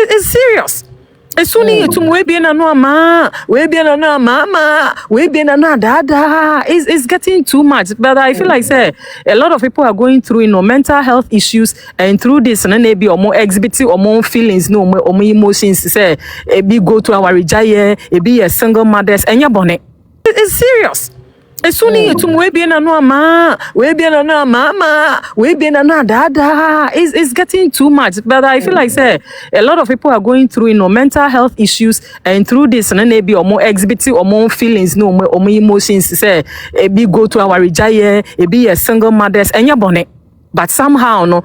It's serious. It's only to we be no ama, we be no mama, we be no dada. It's getting too much. But I feel like say a lot of people are going through mental health issues, and through this and then be or more exhibiting or more feelings, no more emotions. Say be go to our rejaye, be a single mothers and your bonnet. It's serious. It's only to we be no ama, we be no mama, we be no dada. It's getting too much. But I feel like say a lot of people are going through mental health issues, and through this and then be or more exhibiting or more feelings, no more emotions. Say be go to our rejaye, be a single mothers and your bonnet. But somehow no.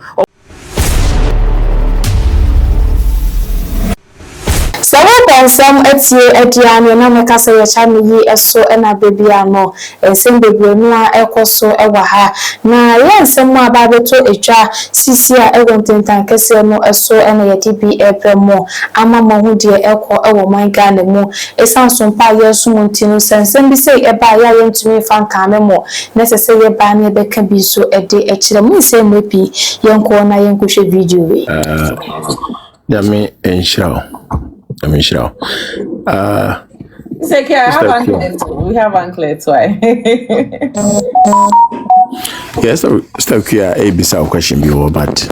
So when some etiani na meka say ya chami yi eso na baby ano ensem bebre no a ekoso ewa ha na ye ensem mu aba beto etwa sisi a ewontentan kese no eso na ye TP epremo ama mo hu de ekọ ewo man Ghana mu esanso mpa ye sumunti no sensem bi say eba ya ye ntumi fan kan mo necessary ye ba ne be ka bi so ede ekire mu nsem mepi ye nko na ye nko hwe video we Yami enshao. Michelle. It's okay, I have unclear too. We have unclear too. Yes, still clear a bizarre question before, but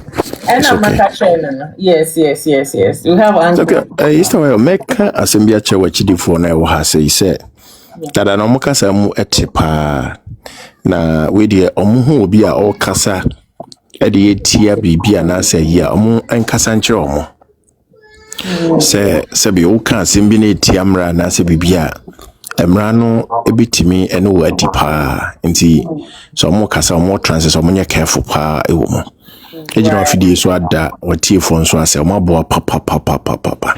and I'm okay. Yes. You have unclear. Okay, it's the make assembly chair what you do for now has say that I know Mokasa mu etepa na we dear omu be all kasa edi tia bibia na say ya omu enkasa nkyere omu. Se bi o kan simbi na etiamra na se bibia emra no ebitimi ene wo adipa nti so mo kasa mo transit so mo nya careful pa ewo mo ejina afidi so ada watie fo so ase mo abo papa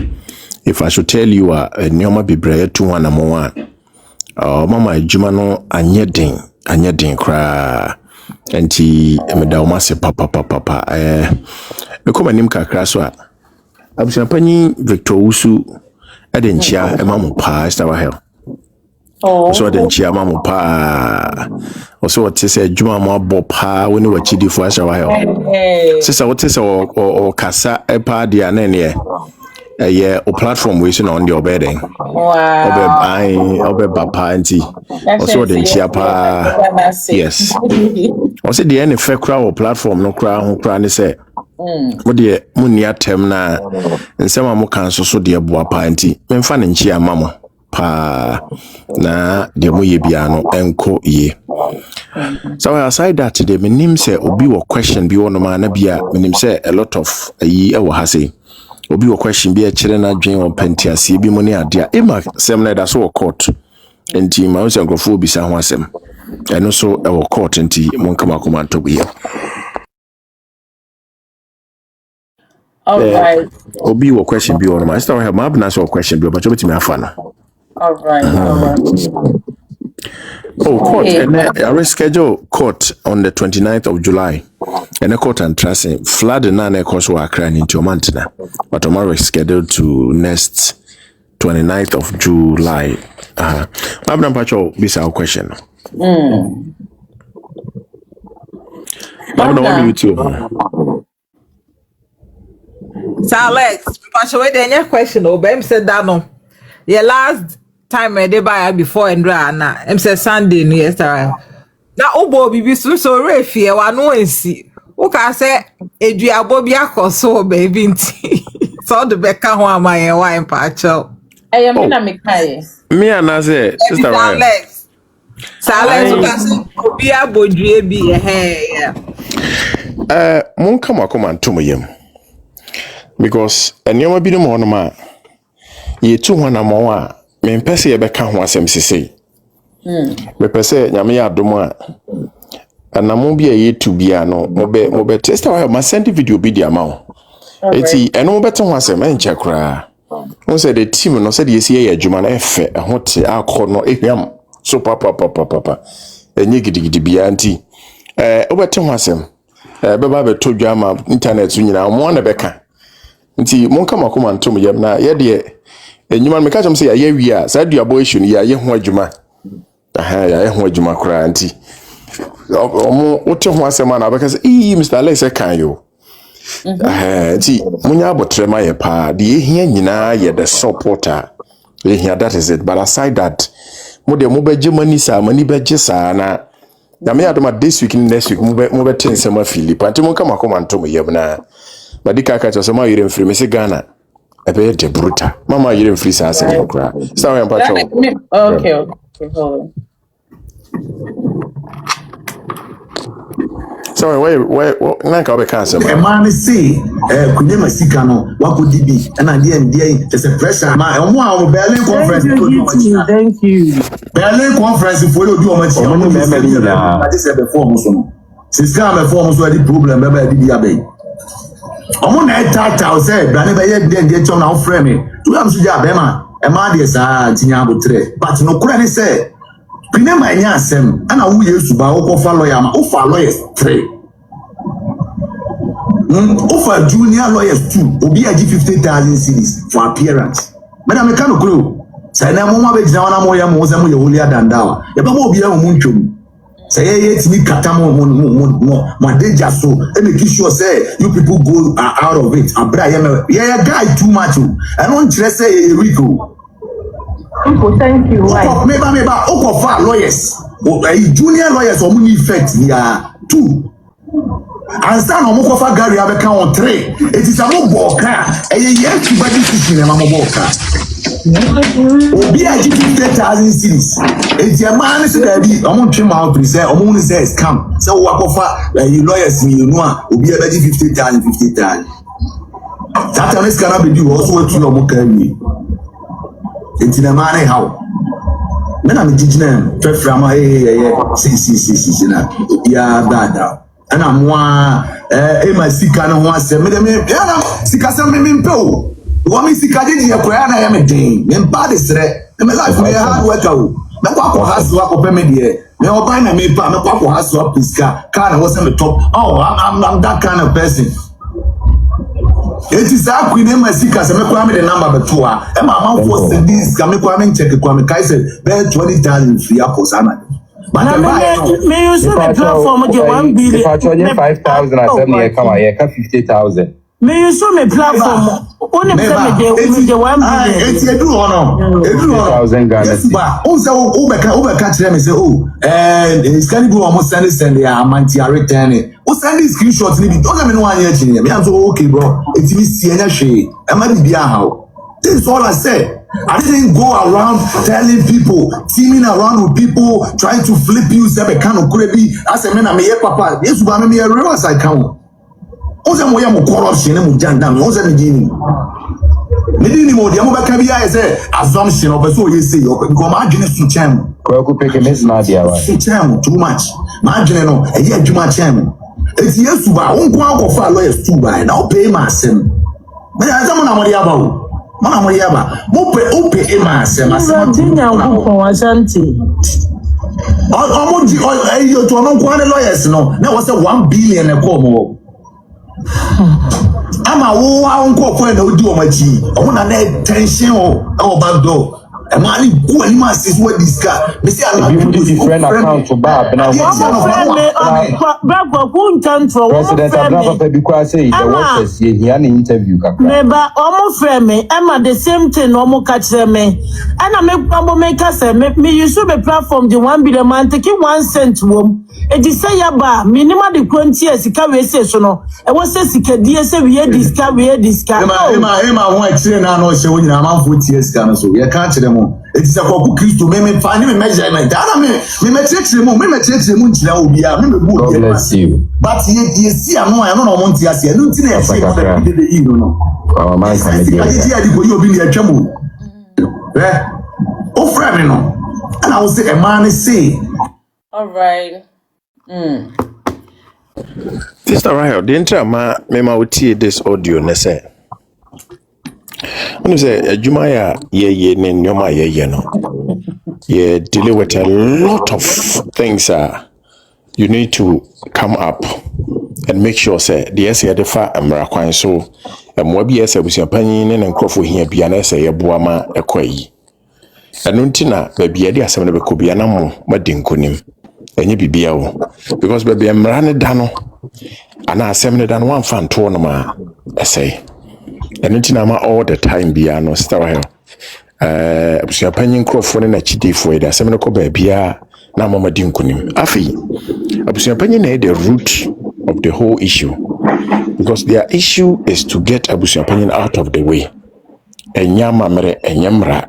if I should tell you nyoma bibre to one am one mama adwuma no anye den kra nti emeda o ma se papa me ko manim kakra so Abusapani Victor Usu Adenchia Emamu Pa Stawahel. So Adenchia Mamu Pa. Also what is a Juma Mabo Pa when you were chidi for Stawahel. Sister what is or Casa Epa Dianene. Yeah, or platform wishing on your bedding. Wow. Obe Papa Auntie. Also Adenchia Pa. Yes. Also the end fair crowd or platform no crowd who cry say. What dear Munia Temna and some more council so dear Boapa auntie, when fun and chia mamma pa na de Muye Biano enco ye. So aside that today, my name say Obi or question be one of my nabia, my name say a lot of a year or has a Obi or question be a children dream or pentia, see be money dear Emma, some like that so court and team mouse and grofo be some wasem. And also our court and tea Monkama to be here. All right. Obi will question be on my story. Have my answer question be, but you me afana. All right. Oh, court and I reschedule court on the 29th of July. And the court and tracing flood and none cause were crying into Montana. But tomorrow is scheduled to next 29th of July. Mabna Pacho be our question. Mabna one you too. So Alex, but wait, any question? Obey said that no. Yeah, last time I did buy before and na. Said Sunday no yesterday. Now Obo bibi so refi wa no ensi. Who can say Duabɔ bi akoso baby nti. So the beka ho amaye wa empacho. I am na mekai. Me and I say sister Alex. So Alex who can say obi abodue bi yeah. Mon come and to me. Because anyoma bi no mo no ma ye tu ho na mo a me mpese ye beka ho asem sesei me pese nyame ya adom a anamo bi ye tu bia no mo be test ma send video bi dia ma o eti eno mo beto ho asem enche kra won say the team no say the ye adwuma na efe ho te akọ no ehwam so papa enye gidigidi bia nti obeto ho asem beba beto dwa ma internet nyina mo na beka nti monka makoma ntom yam na ye de enyuma me ka cham se ya wi a sa Duabɔ issue ya ye ho adwuma ya ye ho adwuma kra nti omo wote ho asema na beka se Mr. Alex kan yo Ti munya abotrema ye pa de ehia nyina ye the supporter. Ehia, that is it. But aside that, mo de mo beje mani sa mani beje sa na me adoma this week next week mo be tin sama Philip. Anti mo kama koma ntom yem na. But dika ka cho ma yire mfiri me se Ghana. Ebe de bruta. Mama yire mfiri sa ase mo kra. Sa we mpa cho. Okay, hold on. So where na ka be can sama. E man say kunye masika no wakodi bi na de just a pressure ma omo a Berlin conference Thank you. Berlin conference for you do o ma ti omo me me na this be for mo so no since come before mo so the problem be be abey omo na tata say Berlin be ye de chom na o frame me to am so ja be ma e ma de sa tinya abotre but no kura ni say kunye ma nya asem ana wo Yesu ba wo ko fa lawyer ma o fa lawyers 3 offer junior lawyers too obi agi 50,000 cedis for appearance madam me kanu kuro say na mo ma be gina wana mo ya mo ze mo ye holy adandawa ye ba mo obi a mo ntwom say ye timi kata mo deja so e make sure say you people go out of it abra ye guy too much I don't trust say Rico. Thank you. Me ba for lawyers junior lawyers o mo effect ya 2 ansa no mo kofa gari abeka on 3 it is a mo boka ye everybody teaching na mo boka obi a 50,000 cities it ya man say that be o mo twem out say o mo say scam say wo akofa lawyers ni no a obi a 50,000 that time is gonna be do also what you mo can me it na man how na me digina twefra ma si na ya dada ana moa ma sika no ho asem me ya sika sem me mpo wo me sika jeje e koya na ya me den me mpa de sre me life me hard work o me kwa hasu akopɛ me de me oban na me pa me kwa hasu up sika car na wo se me top I'm that kind of person. It is a queen ma sika se me kwa me the number beto a e ma man for send this ka me kwa me check kwa me kai se be 20,000 free akosa na. But me use the platform of 1 billion. If I charge 5,000, I said, "Me come here, 50,000." Me use the platform. Only me the 1 billion. It's a do honor. 50,000 Ghana. Yes, but also over catch them and say, oh, and it's going to go almost send the amantia returning. Oh, send these screenshots. Don't let me know one year. Me, I'm so okay, bro. It's me seeing a shade. I'm going to be a how. This is all I said. I didn't go around telling people, teaming around with people, trying to flip you, say, I can't crazy. I said, man, I'm here, papa. Yes, but I'm here, real as I can. Oza mo ya mo corruption mo jandam oza me dini mo dia mo ba ka bia say assumption of so you say because ma adwene su chem Ko ku peke mes na dia wa su chem too much ma adwene no e ya adwuma chem eti yesu ba won ko akofa lawyers too ba na o pay ma asem me ya zamo na mo dia ba o mo na mo dia ba mo pay o pay ma asem Tinya ko Ashanti omo di yo to no ko lawyers no na was 1 billion e ko mo ama wo a unko for na odi o machi o na na tension o back door e ma ni go ani ma sis we discuss me say ala you different account to bab na bravo ku ntantro President Adamu bi kwa say the workers here na interview kakra neba omo frame me ama the same thing omo ka kire me ana me kwambo me ka say me use the platform the 1 billion man take 1 cent wom e di say ya ba minimum the quantity sika we say so no e wo say sika die say we discuss ema ho akire na no hye wo nyina amanfo tie sika no so ye ka kire mo it is a kwaku Kristo me fa ni me measurement ana me metrics mu nchira obi a me bu God bless you but ye see ano no mo ntia se no nti na ye say de yi no our man can be there di go yi obi ni atwam o frame no and I will say a man say All right. Sister Rahel, the entire me utie this audio ne say. When you say adwuma ya ye ne nyoma ye no. You deal with a lot of things you need to come up and make sure say the essay the fa amra kwan so mo bi ese busuapanyin ne nkrofo hia bia na ese ye boa ma ekwayi. Enu ntina ba bia di asem ne be ko bia na mo madinkonim. Enye bibia wo because baby amra ne da no ana asɛm ne da no wamfa ntoɔ no ma ɛsɛe ɛno nti na ma all the time bia no sister wa hɛ abusuapanyin nkurɔfoɔ ne n'akyidifoɔ yi da asɛm no kɔ baabia na mama di nkonim afei abusuapanyin na the root of the whole issue because their issue is to get abusuapanyin out of the way enya mamre enya mra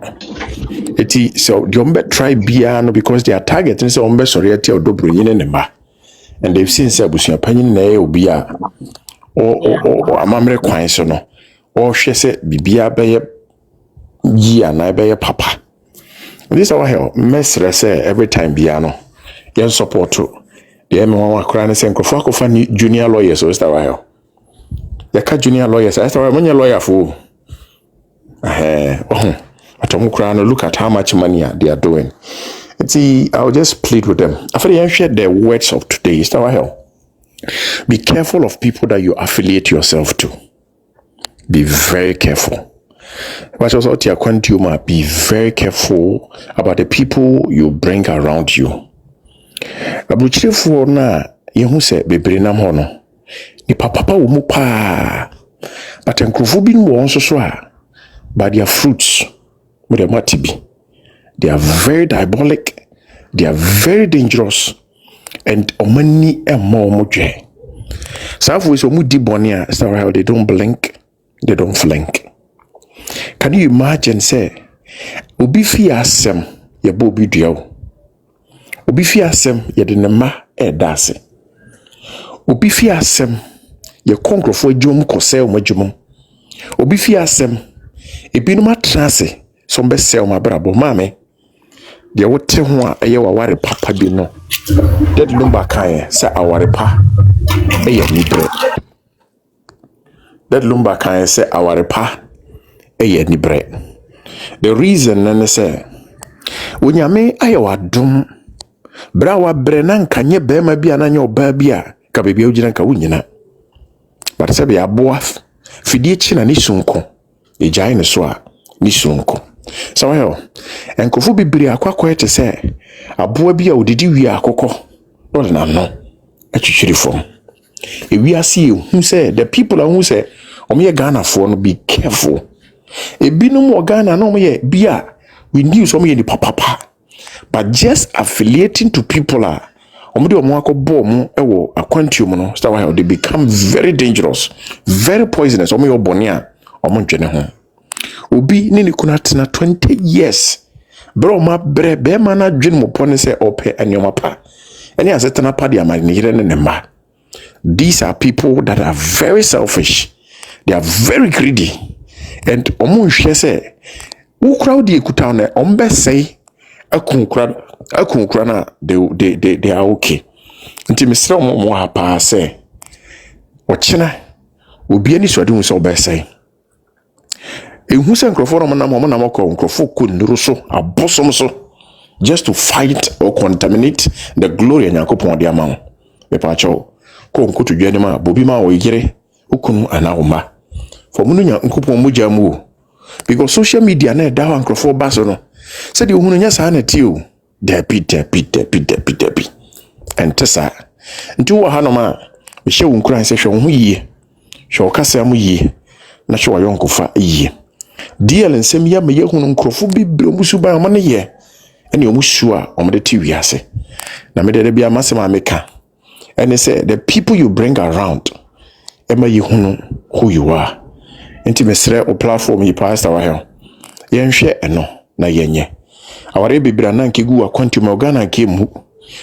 eti so the ombe try bia no because their target is ombe sorry ati odobro nyine ne ma and they've seen say abusuapanyin na e obi a o amamre kwan so no o hwe se bibia beye yi na beye papa this our help mesre say every time bia no yen support to the M1 akra ne se nkrofo akofa ni junior lawyers so star wa yaka junior lawyers star wa monye lawyer fo look at how much money they are doing. See, I'll just plead with them. After you share the words of today, is that hell? Be careful of people that you affiliate yourself to. Be very careful. But also, be very careful about the people you bring around you. Abuchiri for na yehu se bebre nam hono. Ni papa wo mu pa. But enkrofo bi no won so a by their fruits, with the matibi. They are very diabolic, they are very dangerous, and omani and more moje. Some of us omudi bonia, how they don't blink, they don't flink. Can you imagine, say, Obi fi asem, ya bobi diao. Obi fi asem, ya denema dase. Obi fi asem, ya konkrofo jom kose o majumum. Obi fi asem, ebinuma trase so mbe sel mabrabo mame de wote ho a eye waware papa bi no dead lumba kan se aware pa eye nibre dead lumba kan se aware pa eye nibre the reason nane se wonyame aye wadom bra wa bre nan kanye bema bi ananye oba bi a ka bebi ogina ka wunyina but se be aboa fidie chi na ni sunko ejai ne so a ni sunko so well enkofu bibiri akwakwa ete se aboa bi a odidi wi akokɔ no na no atwitwiri fom ewiase ehu se the people who say omo Ghana for no be careful ebinum o Ghana no omo bia we knew some ye papa but just affiliating to people a omo de omo akɔbɔ omo ewo akwantium no so well they become very dangerous, very poisonous. Omo yo bɔne a omo ntwene ho obi ni kuna tena 20 years bro ma bre be ma na dwen mo pone se ope anyoma pa ene asetena pa de amane yire ne ma. These are people that are very selfish, they are very greedy, and omo hwe se wo crowd e kuta na ombe sei akunkura na they are okay. Nti misra mo ha pa se ochina obi ani so de hu se obe sei ehu se nkrofo no na mo na mo ko nkrofo ko nduru so abosom so just to fight or contaminate the glory and yakopon de ama me pa cho ko nkoto dwane ma bobi ma wo yire okunu ana homa for munu nya nkopon mo jamu because social media na da wa nkrofo baso no se de ohunu nya sa na ti o depi entesa ntu wa hano ma hye wo nkran se hwe ho yie hwe okasa mu yie na hwe wa yonkofa yie deal nsem ya me yehunu nkrofo bibire musu ba mo ne ye ene omusu a omde ti wiase na me de bia masem ameka ene say the people you bring around ema yehunu who you are. Enti mesre o platform yi pastor wa he yenhwe eno na yenye aware bibira na nkegu akwanti ma Ghana kemu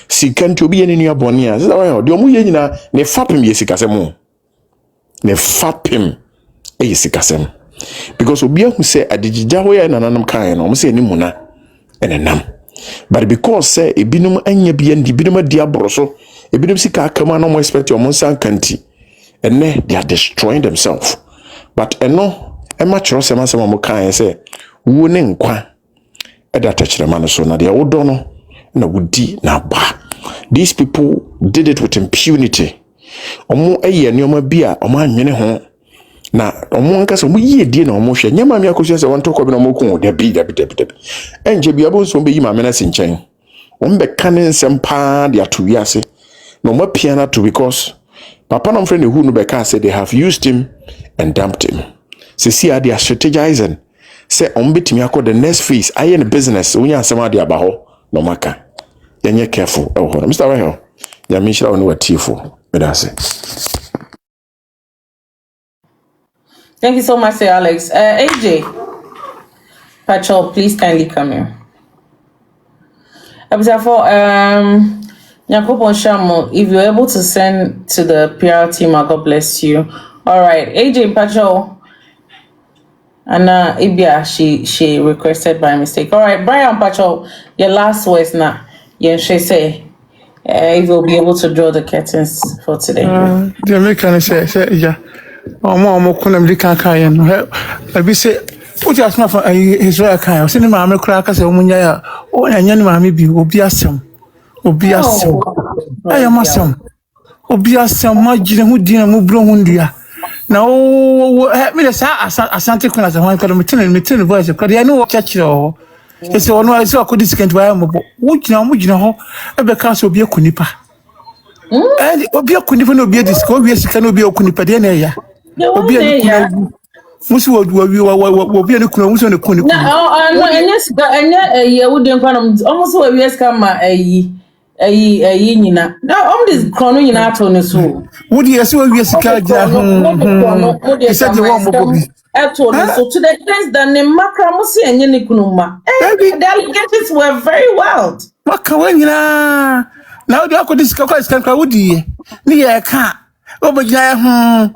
sika nti obi ye ne nua bone a sesa wa he de omu ye nyina ne fapem ye sikasem ne fapem ye sikasem because obi ahu say adigija ho ya nananam kan no mo say ni muna enenam but because say ebinum anya bia ndi binum adi abroso ebinum sika akama no mo expect o mo san kanti ene they are destroying themselves but eno ema chiro sema mo kan say wo ne nkwa eda tachirema no so na de wodo no na wudi na ba. These people did it with impunity. Omo eye nioma bia omo anwene ho na omo nkasa omo yie die na omo hwe nyama mi Akosua se wonto ko bi na omo ku de bi enje bia bo so be yi ma mena sinchen ombe kane nsem pa de ato wiase na omo pia na to because Papa no friend who no beka say they have used him and dumped him. See they are strategizing. Say ombetimi akọ the next phase aye in business when you asema de aba ho no maka. Yenye careful. Mr. Rahel. Ya mishra onu watifo. Medase. Thank you so much, Sir Alex. AJ, Patrol, please kindly come here. Nyakopon Shamo, if you're able to send to the PR team, God bless you. All right, AJ Patrol. Anna Ibia, she requested by mistake. All right, Brian Patrol, your last words now. She say, if you'll be able to draw the curtains for today. The American say, yeah. Omo kunam di kan kan yen no be say what you ask me for Israel kan say ni ma me kura ka say omunya ya o nya ni ma me bi obi asem ayi ma asem obi asem ma gire hu di na mu bro hu ndia na o me le sa asante kuna za wan ka me tin voice ka ya ni wo church o e say ono e say akodi second wa mo wo gina ho e be ka so obi akunipa obi akunipa no obi disco obi sika no obi akunipa de na ya obi akunipa musi wo obi akunipa musi ne kunipa no enya ye wo de nkwa no almost wo wi sika ma ayi nyina na this krono nyina ato ne so wo de ese wo wi sika ja ise de wo mo bobi ato ne so to the extent that ne makra musi enye ne kunuma the alligators were very wild maka wa nyina na odi akodi sika kwa sika kwa wodi ni ye ka obagina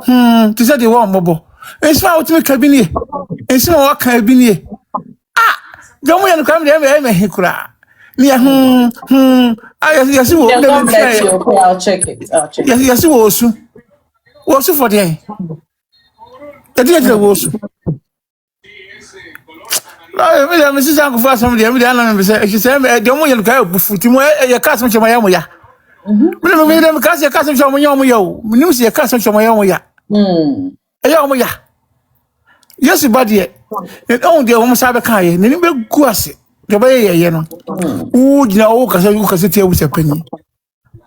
ti se de wo mobo enso utimi kabini enso wo ka bini gamu ya nkam de me hikura ni yasi wo I'll check it yasi wo su for the edi wo su me se sanku fa some de me ana me se me de mo ya nkam bufuti mo ya ka some chama ya mo ya me ka se ka some chama ya mo ya o me se ka some chama ya mo ya ya mo ya yes badie e on de wo sabe kan ye ni be gu ase de ba ye no u gina o kasa tie wusa pani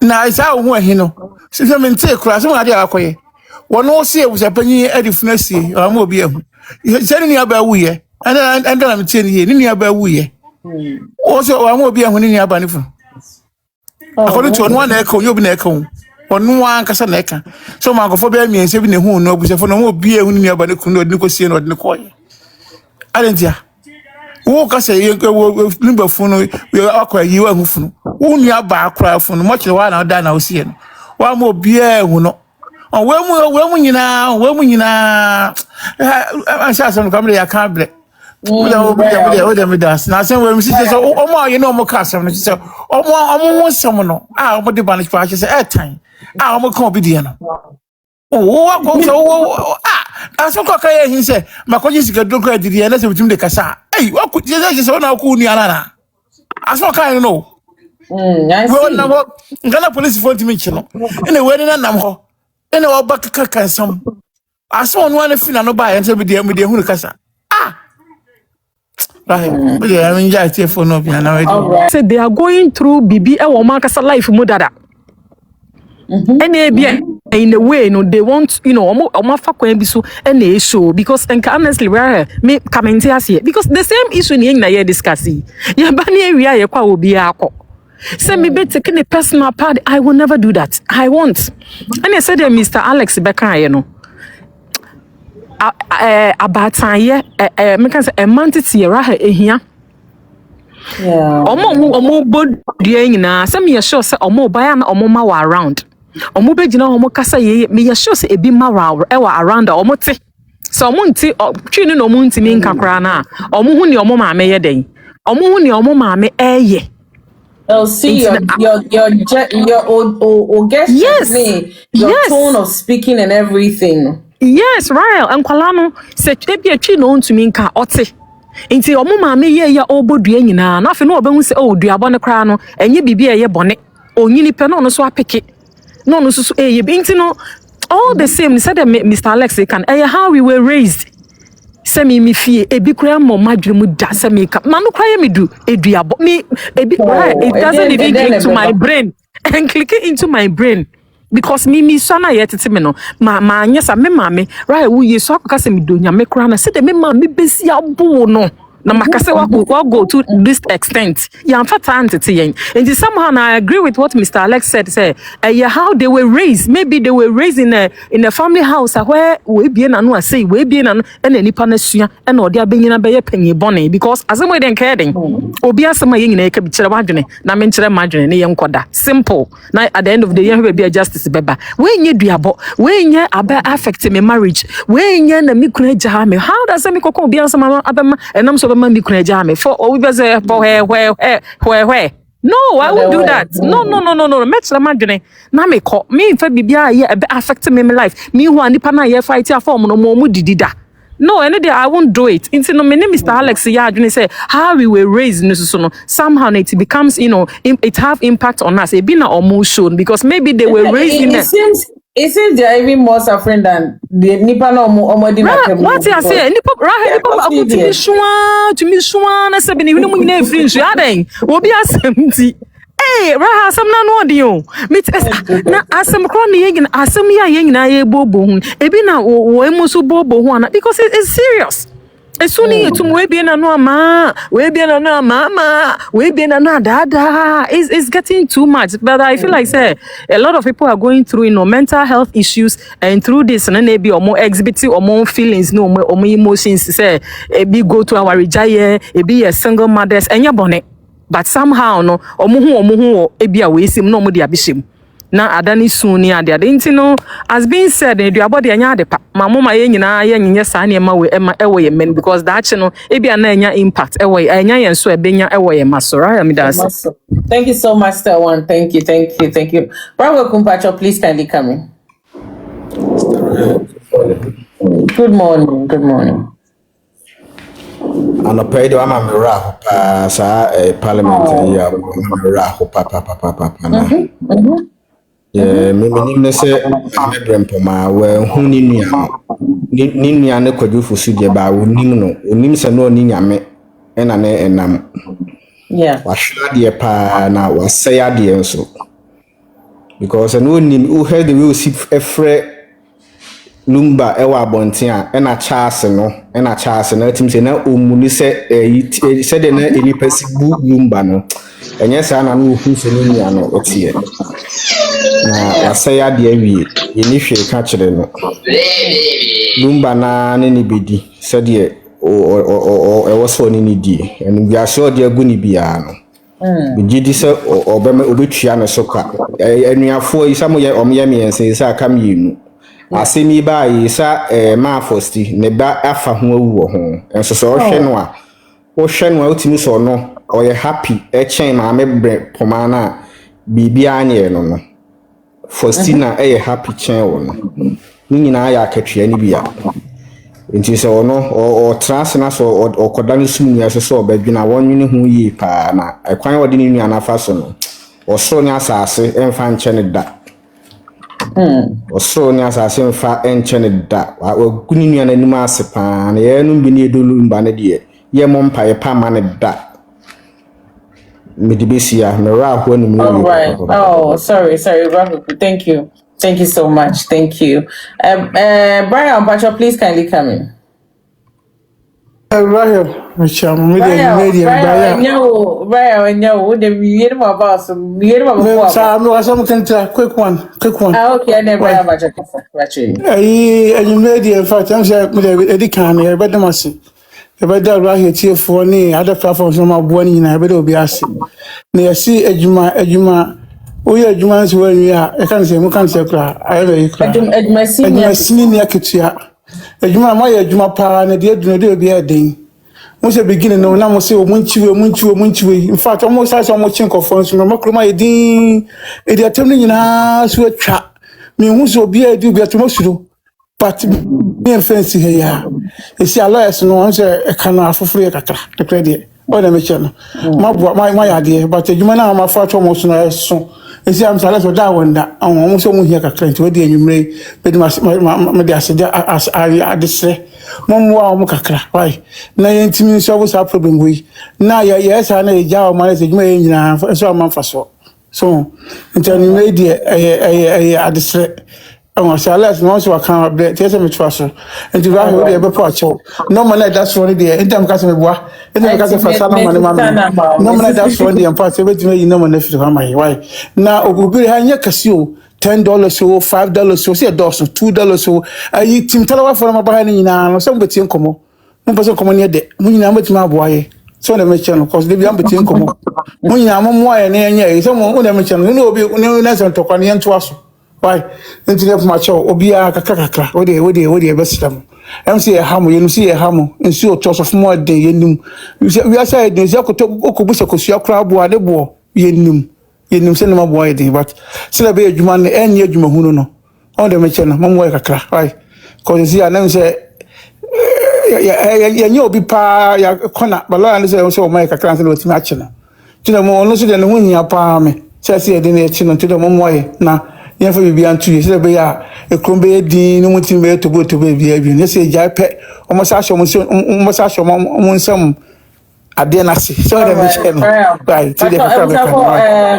na isa wo ahi no se me nte kura se mo ade akoye wono se wusa pani adifuna sie ama obi ahu se ni aba wu ye anda na mtie ni ye ni aba wu ye o so ama obi ahu ni aba ni fu according to one na eko yobi na eko onu wan kasa na eka so ma gofo be mi ense bi ne hu no obusefo no obi ehu ni aba ne kunu odini ko sie no odini ko ye alentia wo kasa ye nimba funu we akwa yi wa hu funu wo nu aba akra funu mo kire wa na da na osie no wa ma obi ehu no we mu nyina ansa so no kamle ya ka ble we da me das na sen we mi si so omo aye no mo ka asem no so omo wonsam no omo de banish pa se time omo kan obi de no wa go so aso ko ka ye hin se makoji sika doko adiri na se bitum de kasa wa ku je se na ku ni ana aso ka no we na mo ngana police phone ti mi chino ene we na nam ho ene wa ba ka kansam aso no na fina no ba ye se bi de hu kasa Say they are going through BB Makasa life mudada. And in a way, no, they want, and they show because honestly, where me comment here because the same issue in discussing. Yeah, but area will be send me be taking a personal part. I will never do that. I won't. And I said, Mr. Alex Becca, about time make say a month tiara here omo bod nyina say me sure say omo buy na omo ma wa around omo be gina omo kasa ye me sure say ebi ma wa around omo te so omo nti twini no omo ntimi nkakra na omo hu ni omo ma me ye den omo hu ni omo ma me eye. Oh, see your tone of speaking and everything. Yes, right. And kwalano se ebi atwi no ntumi nka ote. Nti omo maame ye ya obodua nyina na afi no obehu se duabɔ ne kra no enye bibia ye bɔne. Onyini pe no so apeke. No so eye bi nti no all the same said Mr. Alex can how we were raised. Se me fie ebi kra mo madwemu da se me ka. Ma no kra ye me du eduabɔ me ebi right it doesn't even click to my brain and click it into my brain. because me sana yet me no ma yes me mame right we so akaka me do nyame kra na say de me mame besi abo no na makase wa go to this extent ya mfata antete yen and somehow I agree with what Mr. Alex said say how they were raised, maybe they were raised in a family house where we be na no say we be na nipa na sua e na odi abenyina be ye panyi bone because asem we den keden obi asem aye nyina ka bi kire wadwene na me kire madwene ne ye nkoda simple na at the end of the year we be justice beba we nye duabɔ we nye aba affect me marriage we nye na me kuna gya me how does me kokon obi asem abema enam so bema me kuna gya me for we be say for where no, I won't do that. No. Metch la madwene. Na me ko. Me infa bibia ye affect me my life. Me who anipa na ye fight ya form no mo mu didida. No, any day I won't do it. Into no, my name is Mr. Alex. Yeah, say how we were raised. Somehow it becomes, it have impact on us. It be not almost shown because maybe they were raised in. It seems they are even more suffering than the Nipa no Omodi. What I say? Nipa to me shwa na se bini no mu nyina free nso adan. Obi asem Hey, Raha, asem na no dio. Na asem kro na yegin asem ya yegina ye bobo hu. Ebi na wo emusu bobo hu ana because it's serious. Esuni etum we be na no ama, we be na no ama, we be na no dada. It's getting too much. But I feel like say a lot of people are going through mental health issues and through this and then be or more exhibiting or more feelings no or more emotions say be go to our rijaye, be a single mothers and your bonnet. But somehow no omuhu ebi a we sim no mo de abishim. Na adani suni ade ade as being said Duabɔ de anya ade pa mamoma ye nyina ye nyenye saa ne ma we ewo ye men because that no e bia na anya impact ewo anya yen so ebenya ewo ye masora me das. Thank you so much Star One. Thank you. Bravo Kumpacho, please kindly come in. Good morning. Anɔpɛ de ama me wura ho paa saa parliament yi a me wura ho papa na me nim ne sɛ me brempoma wa hu ni nua ne kwadwofo su de ba onim no onim sɛ no ni nyame ɛna ne enam wa hwa de paa na wa sɛ ya de nso because no onim who heard the way si efre lumba ewa abonten a na Charles no tim se na omuni se se de na enipa si bu lumba no enye sa na no hu se no nia no otie na asaya de awie eni hwe ka kire no lumba na ne ni bedi se de o ewo so ni di enu bia so de agu ni bia no bigidi se obema obetua no so ka enuafo isamo ye omye miense se aka mienu asemi ba yi sa ma fosti ne ba afa ho awu wo ho enso so hwe no a wo hwe no a otimi so no oye happy chen ma me bre poma na bibia anye no fosti na happy chen wo no ni nyina ya akatua ni bia enti so no o trans na so okoda no sum nya so obadwina wonwene ho yi pa na ekwan odi ni nua na fa so no osoro ni asase emfa nche ne da osoro ni asase emfa enche ne da waguni nua na nim ase pa na ye no bi ne edolu mba ne de ye mo mpa ye pa ma ne da medibesia me ra ho anu mu. All right. Oh, sorry, thank you so much. Thank you. Brian Pacho, please kindly come in. Brian, Brian, quick one. Okay, and then Brian Pacho. You made in fact, I'm saying, Eddie Khan, I bet them I see. About that right here, tier for any other platforms on my one in I better be asking. Near see Ejuma. We are Jumans when we are. I can't say, we can't say, I have a cry. Ejuma senior Kitia. Ejuma, my Juma pa, and a dear do be a ding. Once a beginning, no one say, Munchu. In fact, almost as I'm watching for phones, no more my ding. If they are telling in us, we trap. Me, who's will be a do be at most do. But me and fancy here. You see, a lawyer, no one say a canal for free the credit. What I mention, my idea, but you man, I'm a fat almost so. You see, I'm sorry for that one. That I'm almost here a claim to a day you may, but my dear said, as I say, Momo Mukakra, why? 19 minutes always have problem with. Now, yes, I know a job manager, you may, so I'm for so. So, until you made a addistress. Oh, so let's not so account of the me trust. And to run with the beport. No man that's one idea. In time, Castle Bois, in the Castle for Salon, no man that's one idea and parts of it. You know, when if you my wife. Now, we'll be hanging Casio. $10 so, $5 so, say a dozen, $2 so. I eat Tim Talawa for my behind in an somebody in Como. No person come near the Munina with my boy. So the mission, of course, they be between Como. Munina, Momoy and Anya, someone who never mentioned, no, no, no, to Quanian to us. Why? Into the macho, Obia, Kakaka, what they best them. MC a hammer, you see a hammer, and so toss of more day, you say, we are saying, there's a Okobus, crab, or the boy, you send my boy, but celebrate you man and yet you know. All the mention, Mamma Kaka, right? Because you are say, you'll be pa, ya corner, but I say also make a class with matching. To the more, no, than when you are pa me, says he didn't to the Mamma now. Yeah, for be unto you, say, a crumbe dean, no to go to baby. You say, Jape, almost ask almost some. I didn't see. So the mission, right? To the family,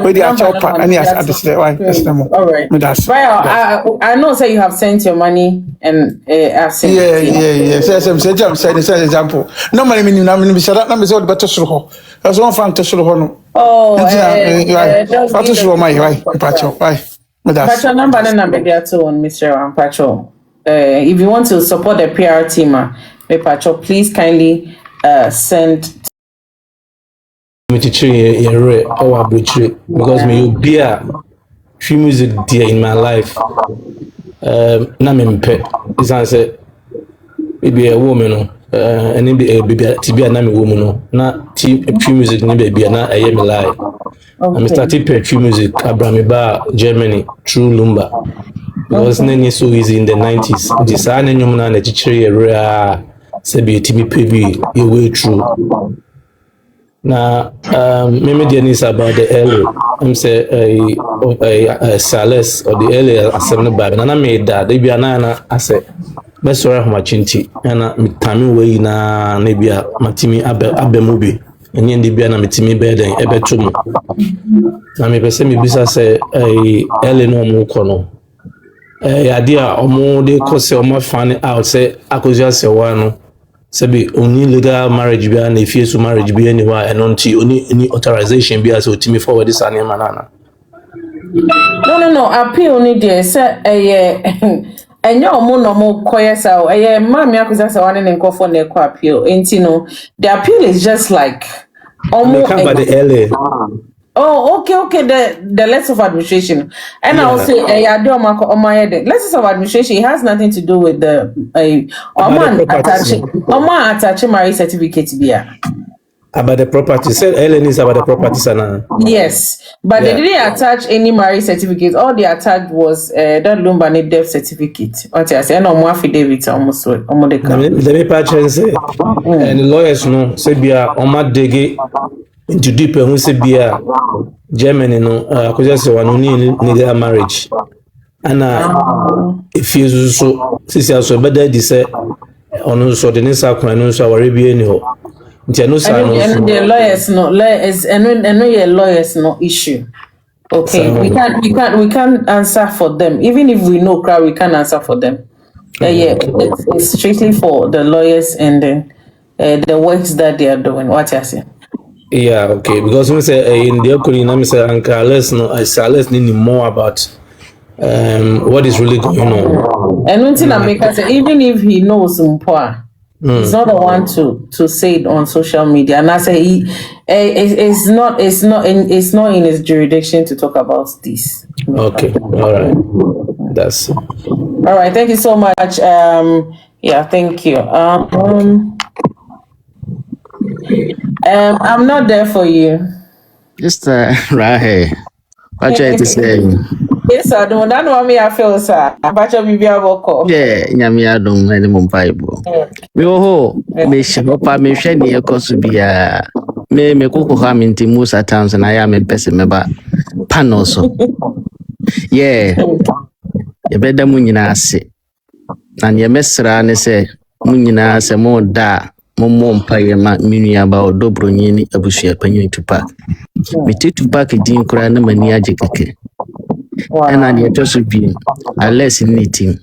with the chopper, and yes, at the state, right? All right. I know, say you have sent your money and I've sent. Yeah. Say some example. Normally, meaning I'm in the shut up. I'm so better slow. There's one fan to slow. Oh, right. Slow my right, Pacho, right? Pacho number there too on Mr. Pacho. If you want to support the PR team, Pacho, please kindly send. Because me you be a free music dear in my life. Na me mpe. Is answer maybe a woman and be a baby to be a name woman na free music ni baby na I am lie. I started free music Abramiba Germany through Lumba. Because none so easy in the 90s. This an nyum na chichiri area say be timi pebi a way through. Now, maybe the news about the early. I'm say a Sales or the early assembly bag. And I made that. They be an I say, best sorry how much inti. And I time way na maybe a matimi abe movie. And yen the be na mitimi bed and ebe tumu. Na me pese me bisa say early no mo kono. Idea omo de kose omo find out say Akosua Serwaa no. Sabi only legal marriage be and if you marriage be anywhere and until any authorization be as to me forward this and manana. No. Appeal only there say and your no koya sa mama Akosua Serwaa and go for ne ko appeal. No, the appeal is just like almost by the LA. Oh, okay. The letters of administration, and yeah. I'll say, letters of administration. It has nothing to do with the attaching marriage certificate. About the property, said Ellen is about the property, sana. Yes, but they didn't attach any marriage certificate. All they attached was that Lumba death certificate. What I say, no more affidavit almost. Let me patch and say, and the lawyers know, say be a dege. Into deep and we say be a Germany no Akosua Serwaa no need a marriage and if you so sister so better they say on so the next akwan no so Arabia ni ho nti no say no and the lawyers no issue. Okay, we can't answer for them. Even if we know crowd, we can't answer for them. It's strictly for the lawyers and the works that they are doing. What you say? Yeah, okay. Because we say in the Oprega, say let's need more about what is really going on. And one thing I make us say, even if he knows Mpoa, he's not the one to say it on social media. And I say it's not in his jurisdiction to talk about this. Okay, all right. That's all right. Thank you so much. Thank you. I'm not there for you. Just right here. What you to say? Yes, I don't know me. I feel sir. But you be able to. Yeah, nyamia don't any more Bible. Me ho me shapa me hwe ne ekoso bia. Me koko ha me ntimu satans na ya me pese me ba panel so. Yeah. Ye beda mu nyina ase. Na ye mesra ne se mu nyina se mo da Momo mpaye ma minua ba odobronye ni abusua panyin Tupac. Mete Tupac din kura na mani age keke. Ena de toso bi ales ni team.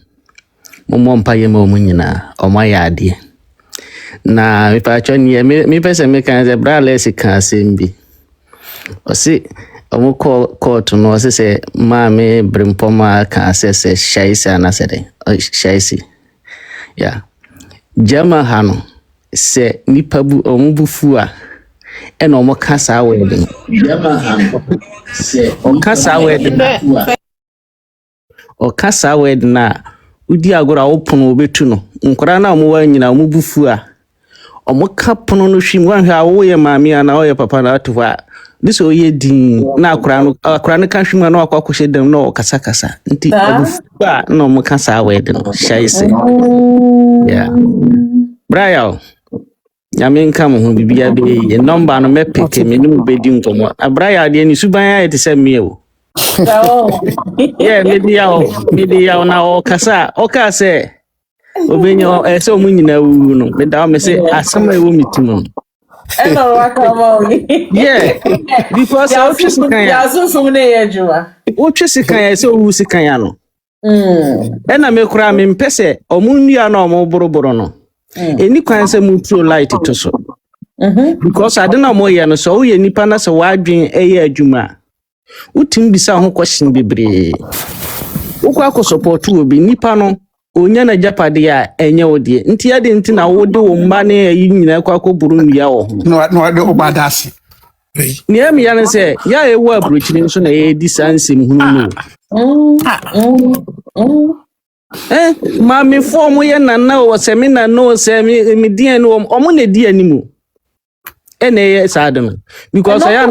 Momo mpaye ma omu nyina oma ya ade. Na me pa choni me pese me kan ze bra ales kan sembi. Osi omu court no osi se ma me brimpoma kan se shaisa na sede. Shaisi. Yeah. Jama hano se nipa bu omubufu a ena omo kasa wedding. Jama hano se okasa wedding. Okasa wedding na udi agora opono obetu no. Nkora na omo wa nyina omubufu a omo kapono no hwim wan hwa wo ye maami ana wo ye papa na ato a this oye din na akora no kan hwim na akwa dem na okasa kasa nti obufu a na omo kasa wedding shaise. Yeah. Brian, Yamin come who be a number no mepeke, me no bedin tomo. A Brian, the Subaya it is a meal. Yeah, media now, Cassa, Oka say, Obino, so many no, Madame say, as some way woman to moon. Yeah, because I was just so Usikayano. And I make ram in Pese, or Munia no more Boroborono. Any kind of mutual light to so. Because I don't know more yan so ye nipana so wadwin eye adwuma. Utim bisa ho question bebre. Ukwa ko support obi nipa no onya na japade a enye wode. Nti ade nti na wode wo mba na yi nyina kwa ko buru nua wo. No ade obadasi. Ni am yan se ya e wo abrochiri nso na ye disansem hunu no. Mami form ye nana o seminar no semi median no omo na di animu. Ene sadem because I am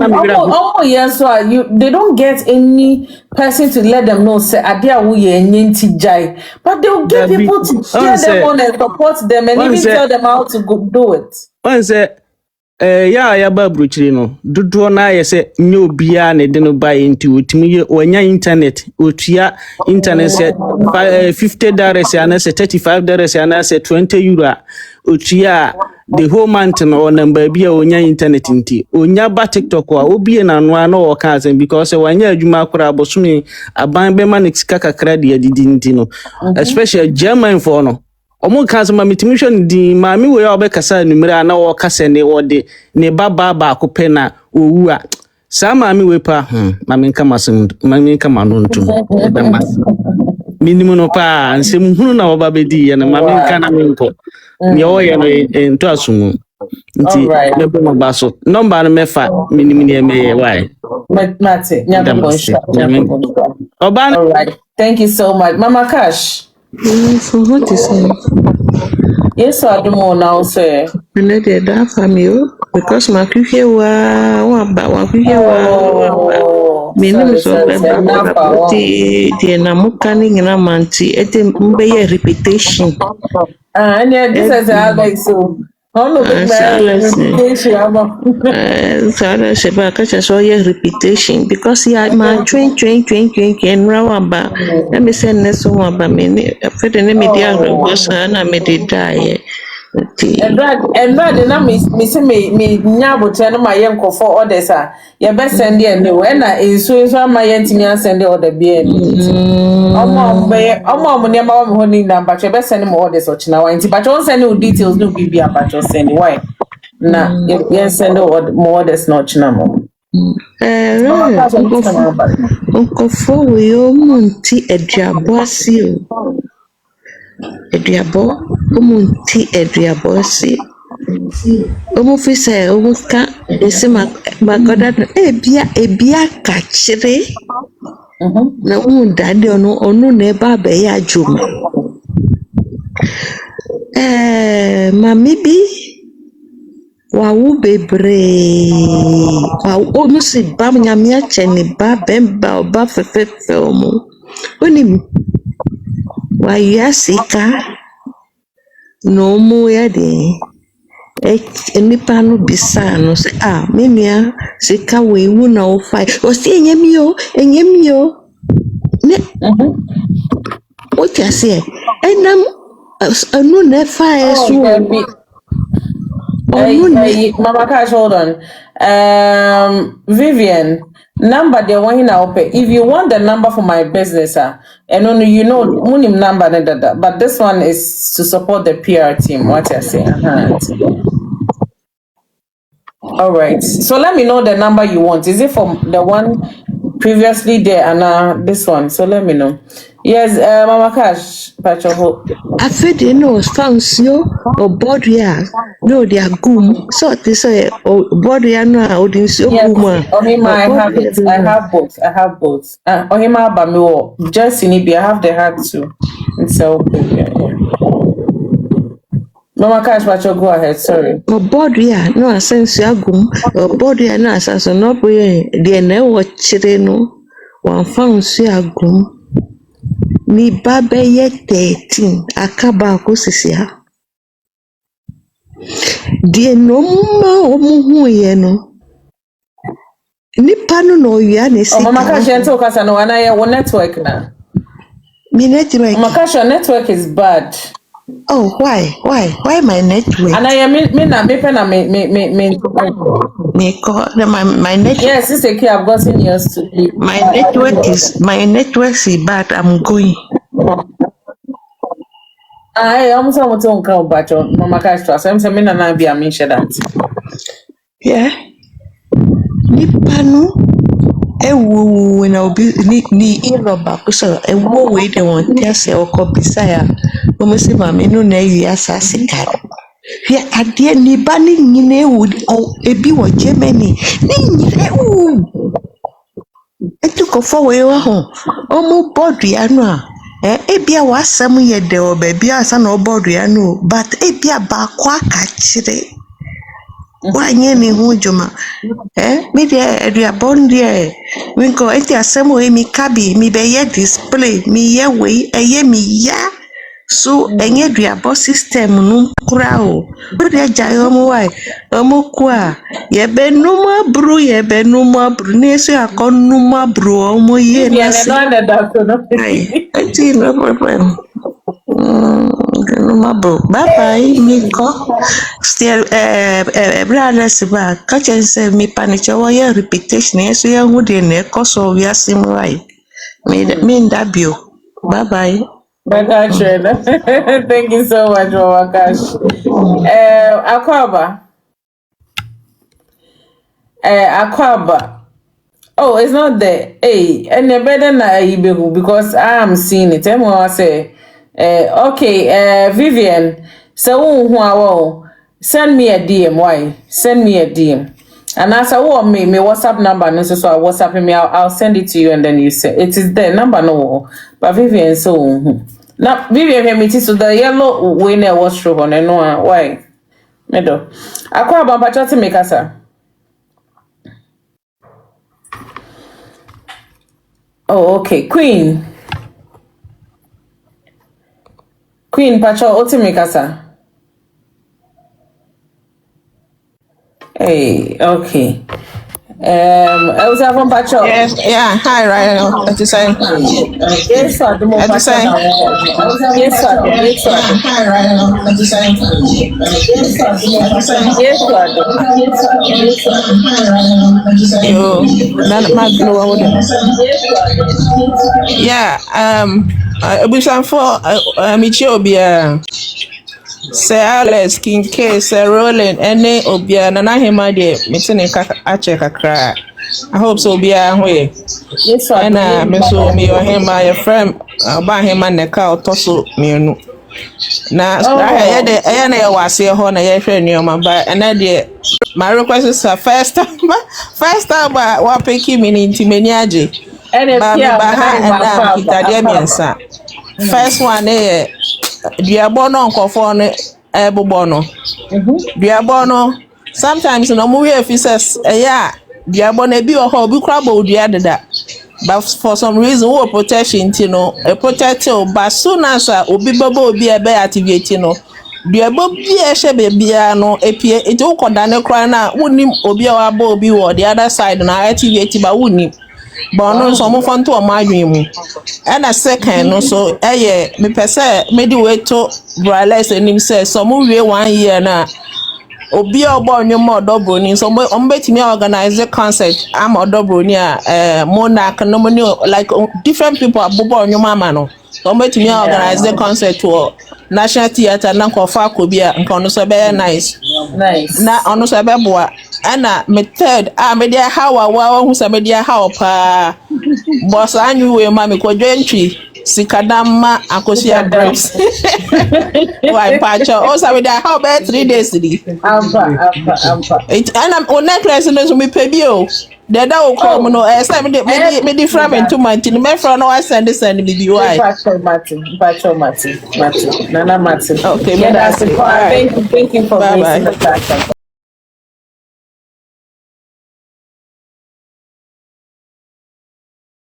yes, so they don't get any person to let them know say adia wo ye nyinti jai, but they will get people to cheer them on and support them and even tell them how to go do it. One say ya ba bruchiri no dodo na ye say nyo bia na de no buy into otimi onya internet otua internet say $50 and say $35 and say €20 otua the whole month no number bia onya internet nti onya ba TikTok a obi na no na o ka say because wanya adwuma akora abosumi aban be ma nexika kakra de adidi nti no especially German for no omo kanso ma mitimi hwe ndi ma mi we obekasa numere na wo kasa ne wode ne baba ko pena owu a sa ma mi we pa ma mi nka masem ma mi nka manu ntum da mas minimum no pa nsem hunu na wo ba bedi ye na ma mi nka na mi nko ne o ye no ento asumu nti ne bo mo baso number no mefa minimum ne me why mate nyako oban. All right, thank you so much Mama Cash. For what is it? Yes, I do more now, sir. Let that family because my kuhe wa me name is Oprega. The namukani ngina manti ete mbeye reputation. And yeah, this is Alex so. Reputation because my train and rawamba. Let me send this one about me. For the name was and I made it die. And rather na me say me nyabo tell my yanko for orders are your best send there no when I so my yentimi send the order be omo mo nema mo honi na but your best send more orders or china why but you send no details no be about your send why na you send more orders not china mo Uncle for we munti Duabɔ asi Duabɔ munti Duabɔ asi omo fi say omo ka ese magoda ebia kachire na undade onu na eba be ya jom mami bi wa wu bebre wa onu si bam nyamia cheni ba bemba oba fefefe omo onim wa yasika no mu ya de nipa no bisa no say memia sika we wu na o fai o si enyemio ne o ti ase enam anu na fai so Mama Cash, hold on. Vivian, number the one in our pay. If you want the number for my business, and only you know munim number, but this one is to support the PR team. What I say? All right. So let me know the number you want. Is it from the one previously there and this one? So let me know. Yes, Mama Cash, Pacho. I fed in no fancy or body. No, they are goom. So they say, oh, body, no, or this your goom. Ohima, I have it. I have both. Ohima, Bamiwo, just in Ibi, I have the heart too. And so, yeah. Mama Cash, Pacho, go ahead. Sorry. Oh, body, no, I sense your goom. Oh, body, no, I sense no, the never chireno. One fancy a goom. Mi babe ye 13 akaba akosisi ha die no ma omuhu ye no nipa no no ya na sika Mama Cash ento kasa no ana ye network na mi network Mama Cash, your network is bad. Oh, why my network Ana ye me pe na me call my network. Yes, it's okay. I've gotten yours to my network is bad. I'm going. I almost want to come back on Mama Cash to us. I'm saying na be a mention that. Yeah. Nipa no ewu na obi ni iroba so ewu we de won tiase okobisa ya o mo se ma me no na wi asase ka hia ade ni ba ni nyine ewu ebi wo Germany ni nyine ewu etuko fo we wa ho o mo bodu ya no a ebia wasam ye de o ba bia asa na o bodu ya no but ebia ba kwa ka kire wanye ni hu juma me de aduabon de we go eti asem we mi kabi mi be ye display mi ye we eye mi ya so enye aduabo system no kura o de jayo mo wai omo kwa ye be numa bru ne so akonnuma bru omo ye na se eti no problem. Bye bye, Miko. Still, brother, Siba, catch and say me panic your reputation. Yes, we are good in a course of your sim right. Mean W. Bye bye. Thank you so much, Mama Cash. Akwaba. Oh, it's not there. Hey, and better na Ibehu because I am seeing it. I say, okay, Vivian, so send me a DM. Why? Send me a DM. And as I want me WhatsApp number, and so I WhatsApp me. I'll send it to you, and then you say it is there. Number no, but Vivian now Vivian me so the yellow winner was through on and no why? Medo. Akwa bamba chati mekasa. Oh, okay. Queen Pacho Otimikasa. Hey, okay. I was having Pacho. Yes, yeah. Hi, Ryan. At the same. Yes, sir. At the same. Yes, sir. Yes, sir. Hi, Ryan. At the same. Yes, sir. You. None my blue. Yeah. I wish I'm for Michio. Say Alex, King K, say Roland, any Obia, Nana Hima de, Mitten a check a cry. I hope so be a way. Yes, sir. And Miss me or him, my friend, buy him and the cow tossle me. Now, I was here on a friend near my buy, and I did. My request is a first time, but what picky meaning to Meniaji. And if and first one, Duabɔ no nkɔfo no ɛbobɔ no Duabɔ no sometimes no mo we officers ɛyɛ Duabɔ no bi wɔ hɔ obi kura bɔ dua deda but for some reason wo protection ti no protect you but soon as obi bɛbɔ obi ɛbɛ activate no Duabɔ bi ɛhyɛ bebia no epie eti wo kɔda ne kura na wonim obi a wabɔ obi wɔ the other side na activate ba wonim but no so mo fonto o madwen mu and a second no so me pese me di we to braless enim say so mo wie 1 year na obi obo nyoma odobroni so ombetimi organize a concert am odobroni monarch no money like different people abobo nyoma ma no so ombetimi organize a concert to National Theatre na kofa akobia nka ono so be nice na ono so be boa ana me third media how wa hu se media how pa boss anyu we ma me kodwentwi sikadama Akosua grapes why pacha o sa media how be 3 days di ampa ana o necklace no so me pebi o the da o come no say me different into my tin me from no I send me be why pacha Martin Nana Martin okay, thank you for bye.